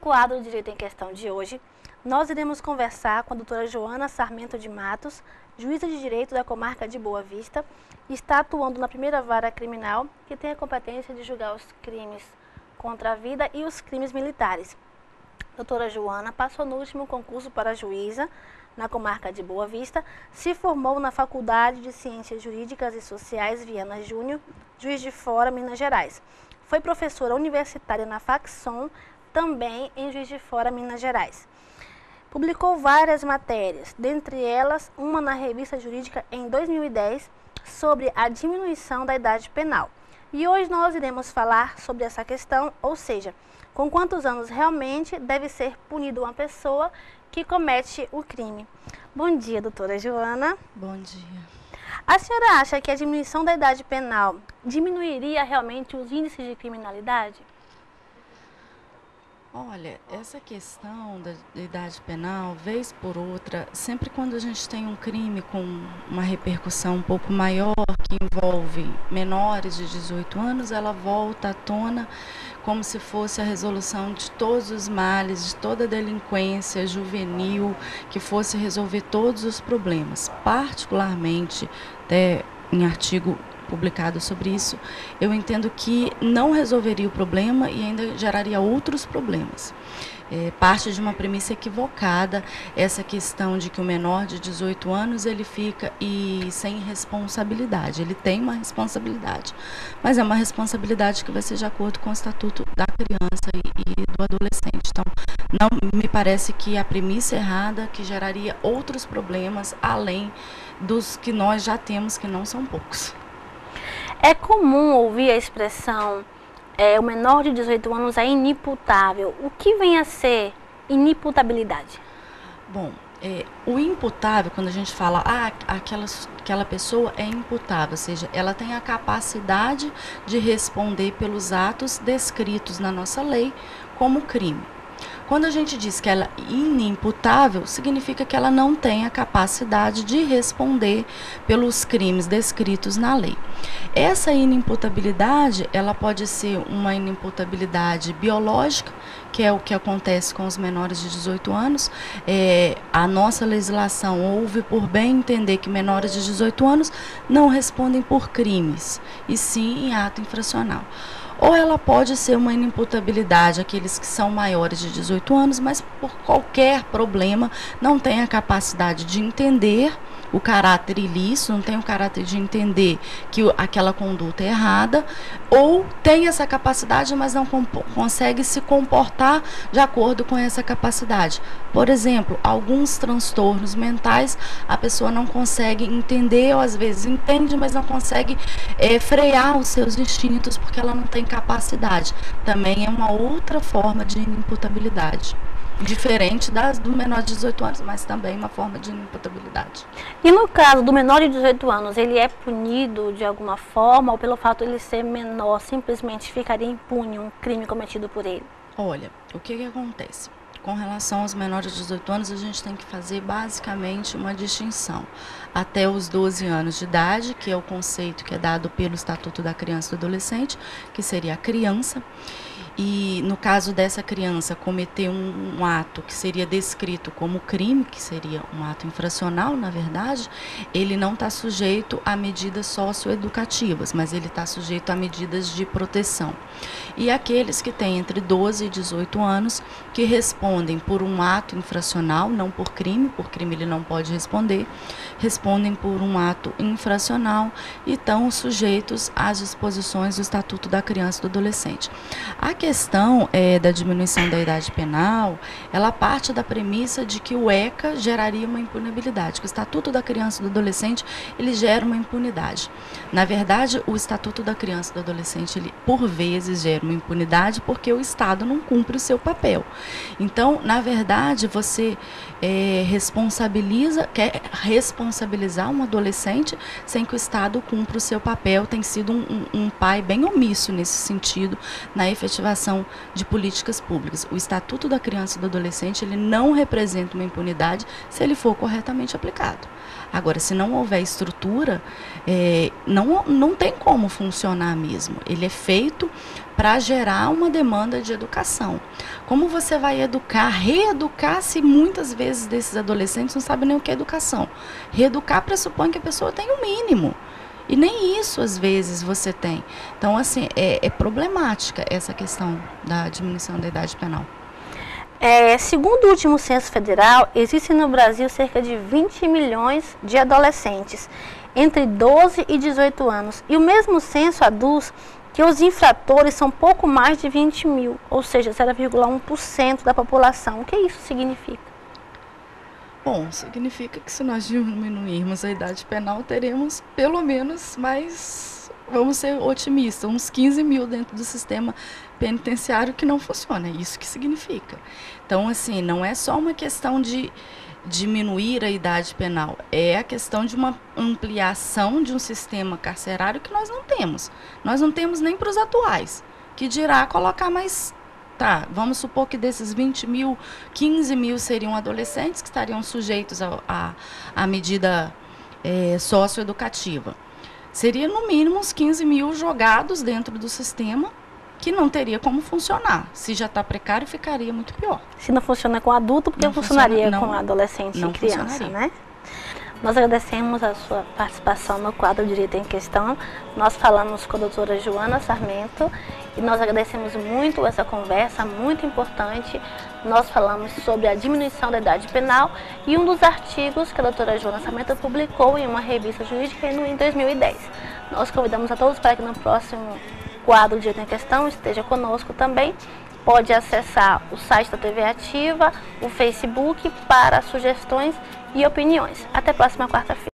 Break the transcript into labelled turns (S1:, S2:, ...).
S1: quadro Direito em Questão de hoje, nós iremos conversar com a doutora Joana Sarmento de Matos, juíza de direito da comarca de Boa Vista, e está atuando na primeira vara criminal, que tem a competência de julgar os crimes contra a vida e os crimes militares. Doutora Joana passou no último concurso para juíza na comarca de Boa Vista, se formou na Faculdade de Ciências Jurídicas e Sociais Viana Júnior, Juiz de Fora, Minas Gerais. Foi professora universitária na Facsom, também em Juiz de Fora, Minas Gerais. Publicou várias matérias, dentre elas uma na Revista Jurídica em 2010 sobre a diminuição da idade penal. E hoje nós iremos falar sobre essa questão, ou seja, com quantos anos realmente deve ser punida uma pessoa que comete o crime. Bom dia, doutora Joana.
S2: Bom dia.
S1: A senhora acha que a diminuição da idade penal diminuiria realmente os índices de criminalidade?
S2: Olha, essa questão da idade penal, vez por outra, sempre quando a gente tem um crime com uma repercussão um pouco maior, que envolve menores de 18 anos, ela volta à tona como se fosse a resolução de todos os males, de toda a delinquência juvenil, que fosse resolver todos os problemas. Particularmente, até em artigo publicado sobre isso, eu entendo que não resolveria o problema e ainda geraria outros problemas. Parte de uma premissa equivocada essa questão de que o menor de 18 anos ele fica sem responsabilidade. Ele tem uma responsabilidade, mas é uma responsabilidade que vai ser de acordo com o Estatuto da Criança e do Adolescente. Então, não me parece que a premissa errada que geraria outros problemas além dos que nós já temos, que não são poucos.
S1: É comum ouvir a expressão o menor de 18 anos é inimputável. O que vem a ser inimputabilidade?
S2: Bom, o imputável, quando a gente fala aquela pessoa é imputável, ou seja, ela tem a capacidade de responder pelos atos descritos na nossa lei como crime. Quando a gente diz que ela é inimputável, significa que ela não tem a capacidade de responder pelos crimes descritos na lei. Essa inimputabilidade, ela pode ser uma inimputabilidade biológica, que é o que acontece com os menores de 18 anos. A nossa legislação ouve por bem entender que menores de 18 anos não respondem por crimes, e sim em ato infracional. Ou ela pode ser uma inimputabilidade, aqueles que são maiores de 18 anos, mas por qualquer problema não têm a capacidade de entender o caráter ilícito, não tem o caráter de entender que aquela conduta é errada, ou tem essa capacidade, mas não consegue se comportar de acordo com essa capacidade. Por exemplo, alguns transtornos mentais, a pessoa não consegue entender, ou às vezes entende, mas não consegue frear os seus instintos, porque ela não tem capacidade. Também é uma outra forma de inimputabilidade. Diferente do menor de 18 anos, mas também uma forma de inimputabilidade.
S1: E no caso do menor de 18 anos, ele é punido de alguma forma, ou pelo fato de ele ser menor, simplesmente ficaria impune um crime cometido por ele?
S2: Olha, o que acontece? Com relação aos menores de 18 anos, a gente tem que fazer basicamente uma distinção. Até os 12 anos de idade, que é o conceito que é dado pelo Estatuto da Criança e do Adolescente, que seria a criança. E no caso dessa criança cometer um ato que seria descrito como crime, que seria um ato infracional, na verdade, ele não está sujeito a medidas socioeducativas, mas ele está sujeito a medidas de proteção. E aqueles que têm entre 12 e 18 anos, que respondem por um ato infracional, não por crime ele não pode responder, respondem por um ato infracional e estão sujeitos às disposições do Estatuto da Criança e do Adolescente. A questão da diminuição da idade penal, ela parte da premissa de que o ECA geraria uma impunidade, que o Estatuto da Criança e do Adolescente, ele gera uma impunidade. Na verdade, o Estatuto da Criança e do Adolescente, ele por vezes gera uma impunidade porque o Estado não cumpre o seu papel. Então, na verdade, você quer responsabilizar um adolescente sem que o Estado cumpra o seu papel. Tem sido um pai bem omisso nesse sentido, na efetivação de políticas públicas. O Estatuto da Criança e do Adolescente, ele não representa uma impunidade se ele for corretamente aplicado. Agora, se não houver estrutura, não tem como funcionar mesmo. Ele é feito para gerar uma demanda de educação. Como você vai educar, reeducar, se muitas vezes desses adolescentes não sabem nem o que é educação? Reeducar pressupõe que a pessoa tem o mínimo. E nem isso, às vezes, você tem. Então, assim, é problemática essa questão da diminuição da idade penal.
S1: Segundo o último censo federal, existem no Brasil cerca de 20 milhões de adolescentes entre 12 e 18 anos. E o mesmo censo aduz que os infratores são pouco mais de 20 mil, ou seja, 0,1% da população. O que isso significa?
S2: Bom, significa que se nós diminuirmos a idade penal, teremos pelo menos mais, vamos ser otimistas, uns 15 mil dentro do sistema penitenciário que não funciona. É isso que significa. Então, assim, não é só uma questão de diminuir a idade penal, é a questão de uma ampliação de um sistema carcerário que nós não temos. Nós não temos nem para os atuais, que dirá colocar mais. Tá, vamos supor que desses 20 mil, 15 mil seriam adolescentes que estariam sujeitos à medida socioeducativa. Seria no mínimo uns 15 mil jogados dentro do sistema que não teria como funcionar. Se já está precário, ficaria muito pior.
S1: Se não funciona com adulto, porque não funcionaria com adolescente e criança, né? Nós agradecemos a sua participação no quadro Direito em Questão. Nós falamos com a doutora Joana Sarmento e nós agradecemos muito essa conversa, muito importante. Nós falamos sobre a diminuição da idade penal e um dos artigos que a doutora Joana Sarmento publicou em uma revista jurídica em 2010. Nós convidamos a todos para que no próximo quadro Direito em Questão esteja conosco também. Pode acessar o site da TV Ativa, o Facebook para sugestões e opiniões. Até a próxima quarta-feira.